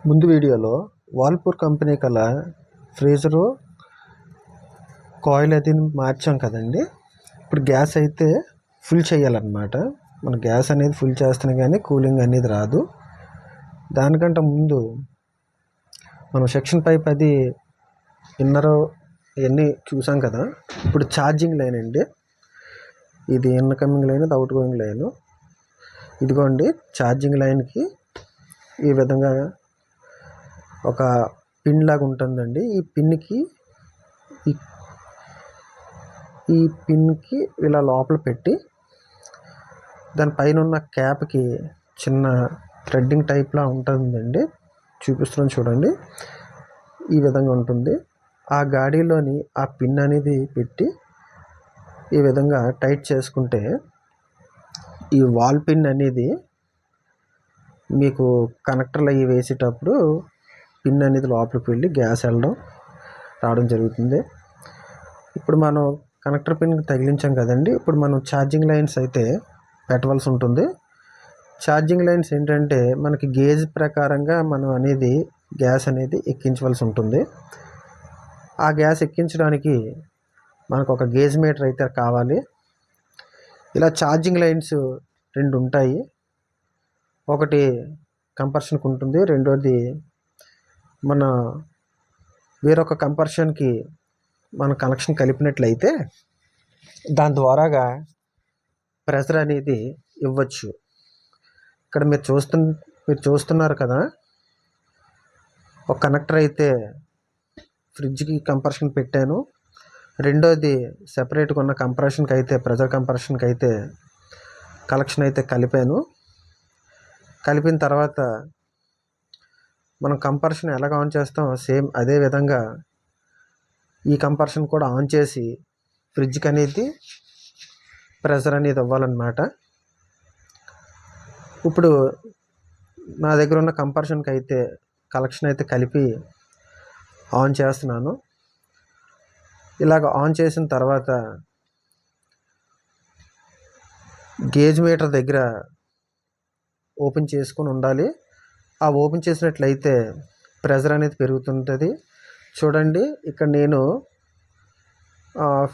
ముందు వీడియోలో వాల్పూర్ కంపెనీ కల ఫ్రీజరు కాయిల్ అది మార్చాం కదండి. ఇప్పుడు గ్యాస్ అయితే ఫుల్ చేయాలన్నమాట. మన గ్యాస్ అనేది ఫుల్ చేస్తేనే కానీ కూలింగ్ అనేది రాదు. దానికంటే ముందు మనం సెక్షన్ పైప్ అది ఇన్నర్ ఇవన్నీ చూసాం కదా. ఇప్పుడు ఛార్జింగ్ లైన్ అండి. ఇది ఇన్కమింగ్ లైన్, ఇది అవుట్ గోయింగ్ లైన్. ఇదిగోండి ఛార్జింగ్ లైన్కి ఈ విధంగా ఒక పిన్ లాగా ఉంటుందండి. ఈ పిన్కి ఇలా లోపల పెట్టి దానిపైన ఉన్న క్యాప్కి చిన్న థ్రెడ్డింగ్ టైప్లా ఉంటుందండి. చూపిస్తున్నాను చూడండి. ఈ విధంగా ఉంటుంది. ఆ గాడిలోని ఆ పిన్ అనేది పెట్టి ఈ విధంగా టైట్ చేసుకుంటే ఈ వాల్ పిన్ అనేది మీకు కనెక్టర్లు అవి వేసేటప్పుడు పిన్ అనేది లోపలికి వెళ్ళి గ్యాస్ రావడం జరుగుతుంది. ఇప్పుడు మనం కనెక్టర్ పిన్ తగిలించాం కదండి. ఇప్పుడు మనం ఛార్జింగ్ లైన్స్ అయితే పెట్టవలసి ఉంటుంది. ఛార్జింగ్ లైన్స్ ఏంటంటే మనకి గేజ్ ప్రకారంగా మనం అనేది గ్యాస్ అనేది ఎక్కించవలసి ఉంటుంది. ఆ గ్యాస్ ఎక్కించడానికి మనకు ఒక గేజ్ మీటర్ అయితే కావాలి. ఇలా ఛార్జింగ్ లైన్స్ 2 ఉంటాయి. ఒకటి కంపర్షన్కి ఉంటుంది, రెండోది మన వేరొక కంపర్షన్కి మన కనెక్షన్ కలిపినట్లయితే దాని ద్వారాగా ప్రెషర్ అనేది ఇవ్వచ్చు. ఇక్కడ మీరు చూస్తున్నారు కదా. ఒక కనెక్టర్ అయితే ఫ్రిడ్జ్కి కంపర్షన్ పెట్టాను. రెండోది సెపరేట్గా ఉన్న కంప్రెషన్కి అయితే ప్రెషర్ కంప్రెషన్కి అయితే కనెక్షన్ అయితే కలిపాను. కలిపిన తర్వాత మనం కంప్రెషన్ ఎలాగ ఆన్ చేస్తాం సేమ్ అదే విధంగా ఈ కంప్రెషన్ కూడా ఆన్ చేసి ఫ్రిడ్జ్కి అనేది ప్రెషర్ అనేది ఇవ్వాలన్నమాట. ఇప్పుడు నా దగ్గర ఉన్న కంప్రెషన్కి అయితే కనెక్షన్ అయితే కలిపి ఆన్ చేస్తున్నాను. ఇలాగ ఆన్ చేసిన తర్వాత గేజ్ మీటర్ దగ్గర ఓపెన్ చేసుకొని ఉండాలి. ఆ ఓపెన్ చేసినట్లయితే ప్రెషర్ అనేది పెరుగుతుంటుంది. చూడండి, ఇక్కడ నేను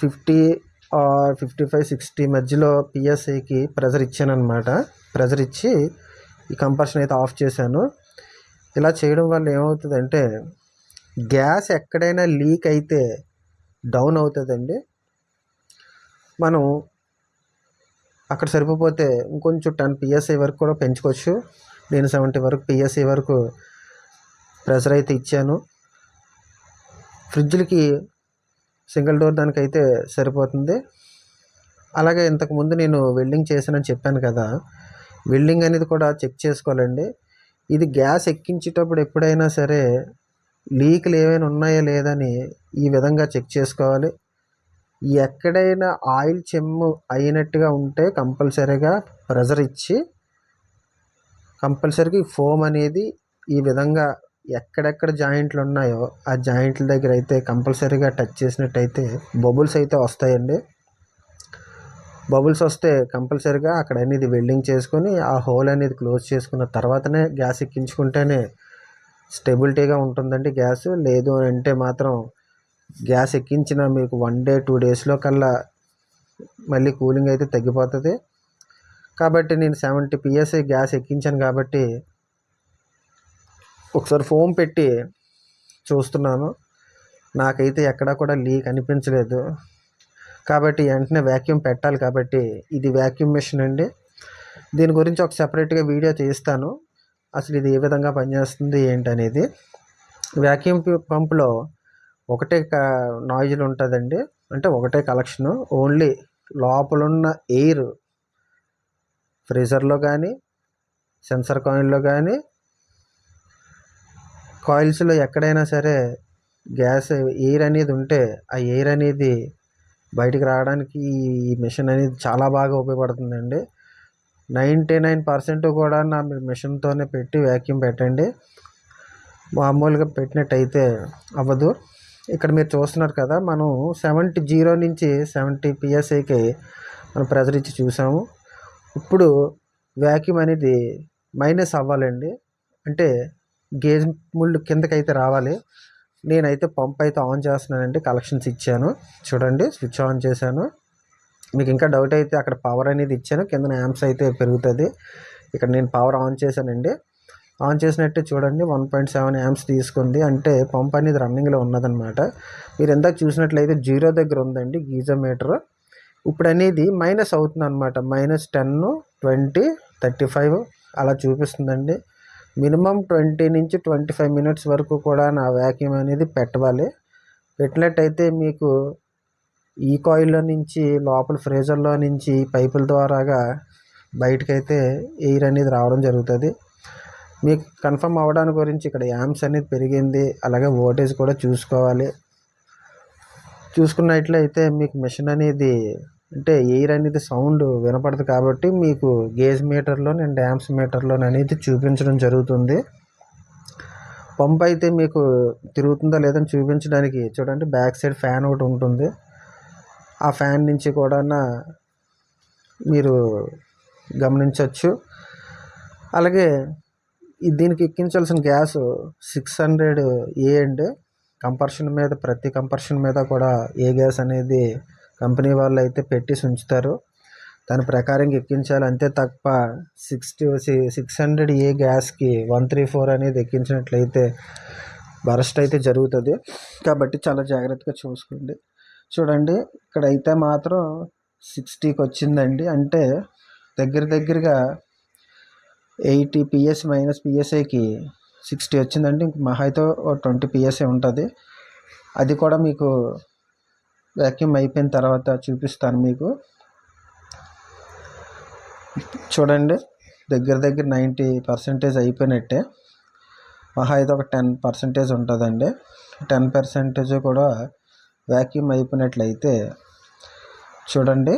50, 55, 60 మధ్యలో పిఎస్ఐకి ప్రెషర్ ఇచ్చాను అనమాట. ప్రెషర్ ఇచ్చి ఈ కంప్రెషన్ అయితే ఆఫ్ చేశాను. ఇలా చేయడం వల్ల ఏమవుతుందంటే గ్యాస్ ఎక్కడైనా లీక్ అయితే డౌన్ అవుతుందండి. మనం అక్కడ సరిపోతే ఇంకొంచెం 10 పిఎస్ఐ వరకు కూడా పెంచుకోవచ్చు. నేను 70 వరకు పిఎస్ఐ వరకు ప్రెషర్ అయితే ఇచ్చాను. ఫ్రిడ్జ్లకి సింగిల్ డోర్ దానికైతే సరిపోతుంది. అలాగే ఇంతకుముందు నేను వెల్డింగ్ చేశానని చెప్పాను కదా. వెల్డింగ్ అనేది కూడా చెక్ చేసుకోవాలండి. ఇది గ్యాస్ ఎక్కించేటప్పుడు ఎప్పుడైనా సరే లీకులు ఏమైనా ఉన్నాయా లేదని ఈ విధంగా చెక్ చేసుకోవాలి. ఎక్కడైనా ఆయిల్ చెమ్ము అయినట్టుగా ఉంటే కంపల్సరీగా ప్రెషర్ ఇచ్చి కంపల్సరీగా ఫోమ్ అనేది ఈ విధంగా ఎక్కడెక్కడ జాయింట్లు ఉన్నాయో ఆ జాయింట్ల దగ్గర అయితే కంపల్సరీగా టచ్ చేసినట్టయితే బబుల్స్ అయితే వస్తాయండి. బబుల్స్ వస్తే కంపల్సరీగా అక్కడ అనేది వెల్డింగ్ చేసుకొని ఆ హోల్ అనేది క్లోజ్ చేసుకున్న తర్వాతనే గ్యాస్ ఎక్కించుకుంటేనే స్టెబిలిటీగా ఉంటుందండి గ్యాస్. లేదు అంటే మాత్రం గ్యాస్ ఎక్కించిన మీకు 1 day 2 daysలో కల్లా మళ్ళీ కూలింగ్ అయితే తగ్గిపోతుంది. కాబట్టి నేను 70 పిఎస్ఐ గ్యాస్ ఎక్కించాను కాబట్టి ఒకసారి ఫోమ్ పెట్టి చూస్తున్నాను. నాకైతే ఎక్కడా కూడా లీక్ అనిపించలేదు. కాబట్టి వెంటనే వ్యాక్యూమ్ పెట్టాలి. కాబట్టి ఇది వ్యాక్యూమ్ మెషిన్ అండి. దీని గురించి ఒక సపరేట్గా వీడియో చేస్తాను. అసలు ఇది ఏ విధంగా పనిచేస్తుంది ఏంటనేది. వ్యాక్యూమ్ పంప్లో ఒకటే నాయిజులు ఉంటుందండి. అంటే ఒకటే కలెక్షను. ఓన్లీ లోపలున్న ఎయిర్ ఫ్రీజర్లో కానీ సెన్సర్ కాయిల్లో కానీ కాయిల్స్లో ఎక్కడైనా సరే గ్యాస్ ఎయిర్ అనేది ఉంటే ఆ ఎయిర్ అనేది బయటికి రావడానికి ఈ మిషన్ అనేది చాలా బాగా ఉపయోగపడుతుందండి. 99% కూడా నా మిషన్తోనే పెట్టి వ్యాక్యూమ్ పెట్టండి. మామూలుగా పెట్టినట్టయితే అవ్వదు. ఇక్కడ మీరు చూస్తున్నారు కదా. మనం 0 నుంచి 70 పిఎస్ఐకి మనం ప్రెషర్ ఇచ్చి చూసాము. ఇప్పుడు వ్యాక్యూమ్ అనేది మైనస్ అవ్వాలండి. అంటే గేజ్ ముళ్ళు కిందకైతే రావాలి. నేనైతే పంప్ అయితే ఆన్ చేస్తున్నానండి. కలెక్షన్స్ ఇచ్చాను చూడండి, స్విచ్ ఆన్ చేశాను. మీకు ఇంకా డౌట్ అయితే అక్కడ పవర్ అనేది ఇచ్చాను, కింద యాంప్స్ అయితే పెరుగుతుంది. ఇక్కడ నేను పవర్ ఆన్ చేశానండి. ఆన్ చేసినట్టే చూడండి 1.7 యాంప్స్ తీసుకుంది, అంటే పంప్ అనేది రన్నింగ్లో ఉన్నదనమాట. మీరు ఇందాక చూసినట్లయితే 0 దగ్గర ఉందండి గీజర్ మీటర్. ఇప్పుడు అనేది మైనస్ అవుతుంది అనమాట. -10, 20, 35 అలా చూపిస్తుందండి. మినిమం 20 నుంచి 25 మినిట్స్ వరకు కూడా నా వ్యాక్యూమ్ అనేది పెట్టవాలి. పెట్టినట్టయితే మీకు ఈ కాయిల్లో నుంచి లోపల ఫ్రీజర్లో నుంచి పైపుల ద్వారాగా బయటకైతే ఎయిర్ అనేది రావడం జరుగుతుంది. మీకు కన్ఫర్మ్ అవ్వడానికి గురించి ఇక్కడ యాంప్స్ అనేది పెరిగింది, అలాగే వోల్టేజ్ కూడా చూసుకోవాలి. చూసుకున్నట్లయితే మీకు మిషన్ అనేది అంటే ఎయిర్ అనేది సౌండ్ వినపడదు కాబట్టి మీకు గేజ్ మీటర్లో అండ్ యాంప్స్ మీటర్లో అనేది చూపించడం జరుగుతుంది. పంప్ అయితే మీకు తిరుగుతుందా లేదని చూపించడానికి చూడండి, బ్యాక్ సైడ్ ఫ్యాన్ ఒకటి ఉంటుంది. ఆ ఫ్యాన్ నుంచి కూడా మీరు గమనించవచ్చు. అలాగే దీనికి ఎక్కించాల్సిన గ్యాస్ 600A అండి. కంపర్షన్ మీద ప్రతి కంపర్షన్ మీద కూడా ఏ గ్యాస్ అనేది కంపెనీ వాళ్ళు అయితే పెట్టి ఉంచుతారు, దాని ప్రకారంగా ఎక్కించాలి. అంతే తప్ప 600A గ్యాస్కి 134 అనేది ఎక్కించినట్లయితే బరస్ట్ అయితే జరుగుతుంది. కాబట్టి చాలా జాగ్రత్తగా చూసుకోండి. చూడండి ఇక్కడైతే మాత్రం 60కి వచ్చిందండి, అంటే దగ్గరగా 80 PS -PSIకి 60 వచ్చిందండి. ఇంక మహా అయితే 20 PSI ఉంటుంది. అది కూడా మీకు వ్యాక్యూమ్ అయిపోయిన తర్వాత చూపిస్తాను మీకు. చూడండి దగ్గర 90% అయిపోయినట్టే. మహా అయితే ఒక 10% ఉంటుందండి. 10% కూడా వ్యాక్యూమ్ అయిపోయినట్లయితే చూడండి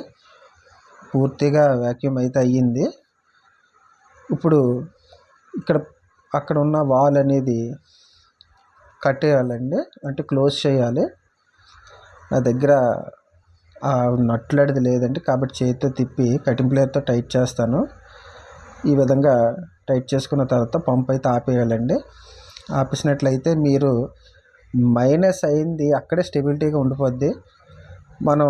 పూర్తిగా వ్యాక్యూమ్ అయితే అయ్యింది. ఇప్పుడు అక్కడ ఉన్న వాల్ అనేది కట్టేయాలండి, అంటే క్లోజ్ చేయాలి. నా దగ్గర నట్లాడిది లేదండి, కాబట్టి చేతితో తిప్పి కటింగ్ ప్లేయర్తో టైట్ చేస్తాను. ఈ విధంగా టైట్ చేసుకున్న తర్వాత పంప్ అయితే ఆపేయాలండి. ఆపేసినట్లయితే మీరు మైనస్ అయింది అక్కడే స్టెబిలిటీగా ఉండిపోద్ది. మనం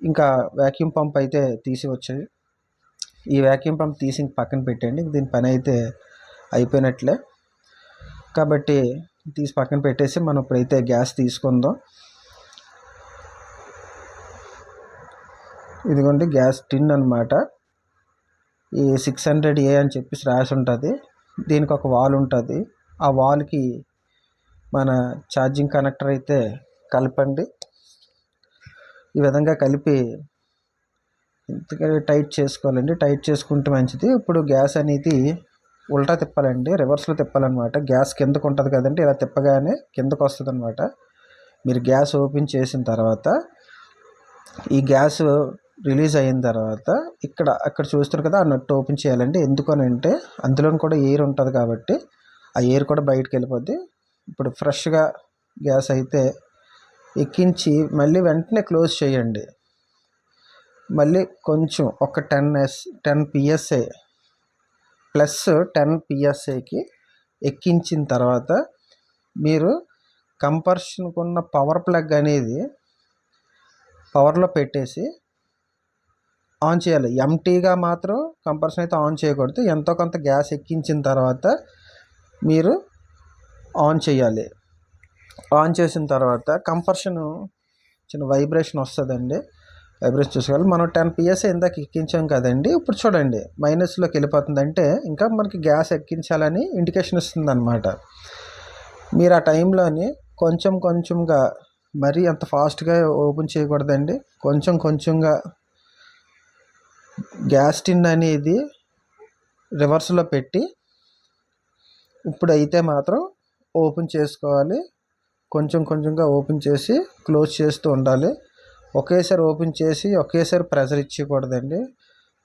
ఇంకా వ్యాక్యూమ్ పంప్ అయితే తీసివచ్చు. ఈ వ్యాక్యూమ్ పంప్ తీసి పక్కన పెట్టండి, దీని పని అయితే అయిపోయినట్లే. కాబట్టి తీసి పక్కన పెట్టేసి మనం ఇప్పుడైతే గ్యాస్ తీసుకుందాం. ఇదిగోండి గ్యాస్ టిన్ అనమాట. ఈ 600A అని చెప్పేసి రాసి ఉంటుంది. దీనికి ఒక వాల్ ఉంటుంది. ఆ వాల్కి మన ఛార్జింగ్ కనెక్టర్ అయితే కలపండి. ఈ విధంగా కలిపి టైట్ చేసుకోవాలండి. టైట్ చేసుకుంటే మంచిది. ఇప్పుడు గ్యాస్ అనేది ఉల్టా తిప్పాలండి, రివర్స్లో తిప్పాలన్నమాట. గ్యాస్ కిందకు ఉంటుంది కదండి, ఇలా తిప్పగానే కిందకు వస్తుంది అనమాట. మీరు గ్యాస్ ఓపెన్ చేసిన తర్వాత ఈ గ్యాస్ రిలీజ్ అయిన తర్వాత అక్కడ చూస్తారు కదా, ఆ నట్టు ఓపెన్ చేయాలండి. ఎందుకనంటే అందులో కూడా ఎయిర్ ఉంటుంది కాబట్టి ఆ ఎయిర్ కూడా బయటకు వెళ్ళిపోద్ది. ఇప్పుడు ఫ్రెష్గా గ్యాస్ అయితే ఎక్కించి మళ్ళీ వెంటనే క్లోజ్ చేయండి. మళ్ళీ కొంచెం ఒక 10 PSI ప్లస్ 10 PSIకి ఎక్కించిన తర్వాత మీరు కంపర్షన్కు ఉన్న పవర్ ప్లగ్ అనేది పవర్లో పెట్టేసి ఆన్ చేయాలి. ఎంటీగా మాత్రం కంపర్షన్ అయితే ఆన్ చేయకూడదు. ఎంతో కొంత గ్యాస్ ఎక్కించిన తర్వాత మీరు ఆన్ చేయాలి. ఆన్ చేసిన తర్వాత కంపర్షన్ చిన్న వైబ్రేషన్ వస్తుందండి. వైబ్రేషన్ చూసుకోవాలి. మనం 10 PSI ఇందాక ఎక్కించాం కదండి, ఇప్పుడు చూడండి మైనస్లోకి వెళ్ళిపోతుంది, అంటే ఇంకా మనకి గ్యాస్ ఎక్కించాలని ఇండికేషన్ ఇస్తుంది అనమాట. మీరు ఆ టైంలోని కొంచెంగా మరీ అంత ఫాస్ట్గా ఓపెన్ చేయకూడదండి. కొంచెంగా గ్యాస్ టిన్ అనేది రివర్స్లో పెట్టి ఇప్పుడైతే మాత్రం ఓపెన్ చేసుకోవాలి. కొంచెంగా ఓపెన్ చేసి క్లోజ్ చేస్తూ ఉండాలి. ఒకేసారి ఓపెన్ చేసి ఒకేసారి ప్రెషర్ ఇచ్చకూడదండి.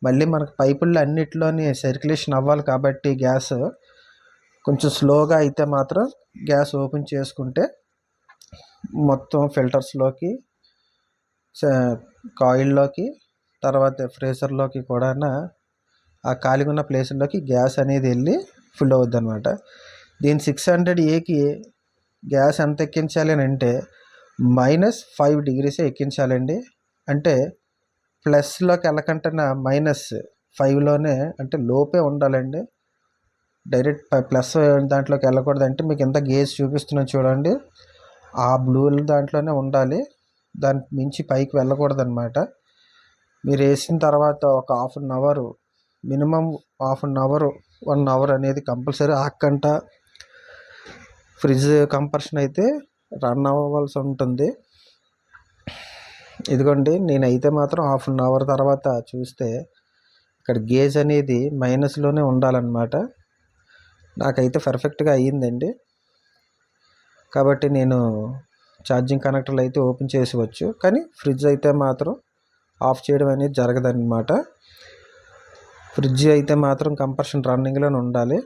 మళ్ళీ మనకు పైపుల్లో అన్నిటిలోని సర్క్యులేషన్ అవ్వాలి కాబట్టి గ్యాస్ కొంచెం స్లోగా అయితే మాత్రం గ్యాస్ ఓపెన్ చేసుకుంటే మొత్తం ఫిల్టర్స్లోకి, కాయిల్లోకి, తర్వాత ఫ్రీజర్లోకి కూడా ఆ ఖాళీగా ఉన్న ప్లేసుల్లోకి గ్యాస్ అనేది వెళ్ళి ఫుల్ అవుద్ది అనమాట. దీని 600Aకి గ్యాస్ ఎంత ఎక్కించాలి అని అంటే -5 degrees ఎక్కించాలండి. అంటే ప్లస్లోకి వెళ్ళకుండా -5లోనే అంటే లోపే ఉండాలండి. డైరెక్ట్ ప్లస్ దాంట్లోకి వెళ్ళకూడదు. అంటే మీకు ఎంత గేజ్ చూపిస్తున్నాను చూడండి, ఆ బ్లూ దాంట్లోనే ఉండాలి. దానికి మించి పైకి వెళ్ళకూడదు అనమాట. మీరు వేసిన తర్వాత ఒక minimum half an hour 1 hour అనేది కంపల్సరీ ఆక్కంట ఫ్రిడ్జ్ కంప్రెషన్ అయితే రన్ అవ్వాల్సి ఉంటుంది. ఇదిగోండి, నేనైతే మాత్రం హాఫ్ అన్ అవర్ తర్వాత చూస్తే ఇక్కడ గేజ్ అనేది మైనస్లోనే ఉండాలన్నమాట. నాకైతే పర్ఫెక్ట్గా అయ్యిందండి. కాబట్టి నేను ఛార్జింగ్ కనెక్టర్లు అయితే ఓపెన్ చేసేవచ్చు, కానీ ఫ్రిడ్జ్ అయితే మాత్రం ఆఫ్ చేయడం అనేది జరగదన్నమాట. ఫ్రిడ్జ్ అయితే మాత్రం కంప్రెషన్ రన్నింగ్లోనే ఉండాలి,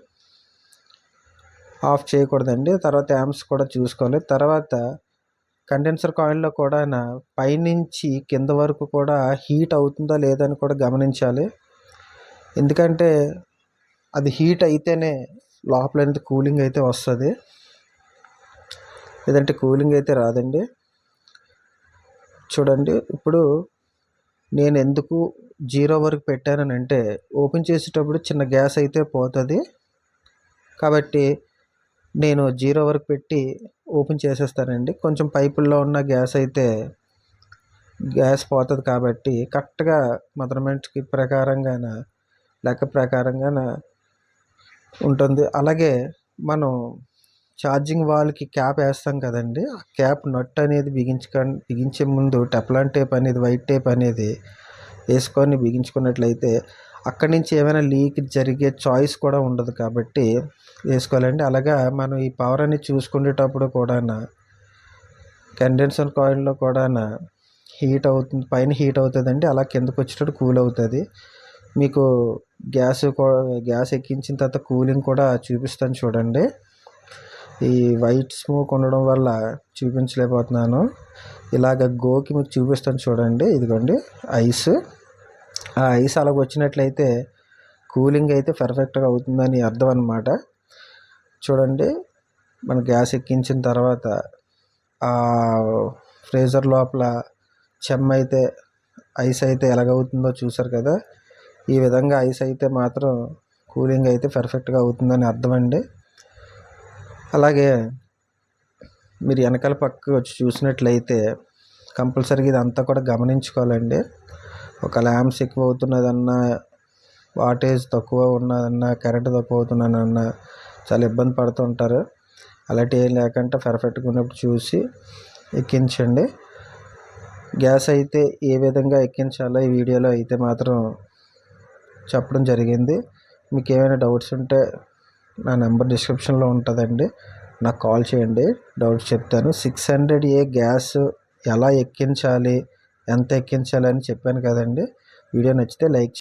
ఆఫ్ చేయకూడదండి. తర్వాత యాంప్స్ కూడా చూసుకోవాలి. తర్వాత కండెన్సర్ కాయిల్లో కూడా పైనుంచి కింద వరకు కూడా హీట్ అవుతుందా లేదని కూడా గమనించాలి. ఎందుకంటే అది హీట్ అయితేనే లోపల అనేది కూలింగ్ అయితే వస్తుంది, లేదంటే కూలింగ్ అయితే రాదండి. చూడండి, ఇప్పుడు నేను ఎందుకు 0 వరకు పెట్టానంటే ఓపెన్ చేసేటప్పుడు చిన్న గ్యాస్ అయితే పోతుంది. కాబట్టి నేను 0 వరకు పెట్టి ఓపెన్ చేసేస్తానండి. కొంచెం పైపుల్లో ఉన్న గ్యాస్ పోతుంది. కాబట్టి కరెక్ట్గా మెజర్మెంట్కి లెక్క ప్రకారంగా ఉంటుంది. అలాగే మనం ఛార్జింగ్ వాల్కి క్యాప్ వేస్తాం కదండి, ఆ క్యాప్ నట్ అనేది బిగించే ముందు టెఫ్లాన్ టేప్ అనేది, వైట్ టేప్ అనేది వేసుకొని బిగించుకున్నట్లయితే అక్కడి నుంచి ఏమైనా లీక్ జరిగే చాయిస్ కూడా ఉండదు. కాబట్టి వేసుకోవాలండి. అలాగా మనం ఈ పవర్ అనేది చూసుకునేటప్పుడు కూడా కండెన్సర్ కాయిల్లో కూడా హీట్ అవుతుంది, పైన హీట్ అవుతుందండి, అలా కిందకు వచ్చేటప్పుడు కూల్ అవుతుంది. మీకు గ్యాస్ ఎక్కించిన తర్వాత కూలింగ్ కూడా చూపిస్తాను చూడండి. ఈ వైట్ స్మోక్ ఉండడం వల్ల చూపించలేకపోతున్నాను. ఇలాగ గోకి మీకు చూపిస్తాను చూడండి. ఇదిగోండి ఐస్, ఆ ఐస్ అలాగ వచ్చినట్లయితే కూలింగ్ అయితే పర్ఫెక్ట్గా అవుతుందని అర్థం అన్నమాట. చూడండి, మన గ్యాస్ ఎక్కించిన తర్వాత ఆ ఫ్రీజర్ లోపల ఐస్ అయితే ఎలాగవుతుందో చూసారు కదా. ఈ విధంగా ఐస్ అయితే మాత్రం కూలింగ్ అయితే పర్ఫెక్ట్గా అవుతుందని అర్థం అండి. అలాగే మీరు వెనకాల పక్కకు వచ్చి చూసినట్లయితే కంపల్సరీగా ఇదంతా కూడా గమనించుకోవాలండి. ఒక ల్యాంప్స్ ఎక్కువ అవుతున్నదన్నా, వాటేజ్ తక్కువ ఉన్నదన్నా, కరెంట్ తక్కువ అవుతున్నదన్నా చాలా ఇబ్బంది పడుతూ ఉంటారు. అలాంటి ఏం లేకుండా పర్ఫెక్ట్గా ఉన్నప్పుడు చూసి ఎక్కించండి. గ్యాస్ అయితే ఏ విధంగా ఎక్కించాలో ఈ వీడియోలో అయితే మాత్రం చెప్పడం జరిగింది. మీకు ఏమైనా డౌట్స్ ఉంటే నా నెంబర్ డిస్క్రిప్షన్లో ఉంటుందండి, నాకు కాల్ చేయండి, డౌట్స్ చెప్తాను. 600A గ్యాస్ ఎలా ఎక్కించాలి, ఎంత ఎక్కించాలి అని చెప్పాను కదండి. వీడియో నచ్చితే లైక్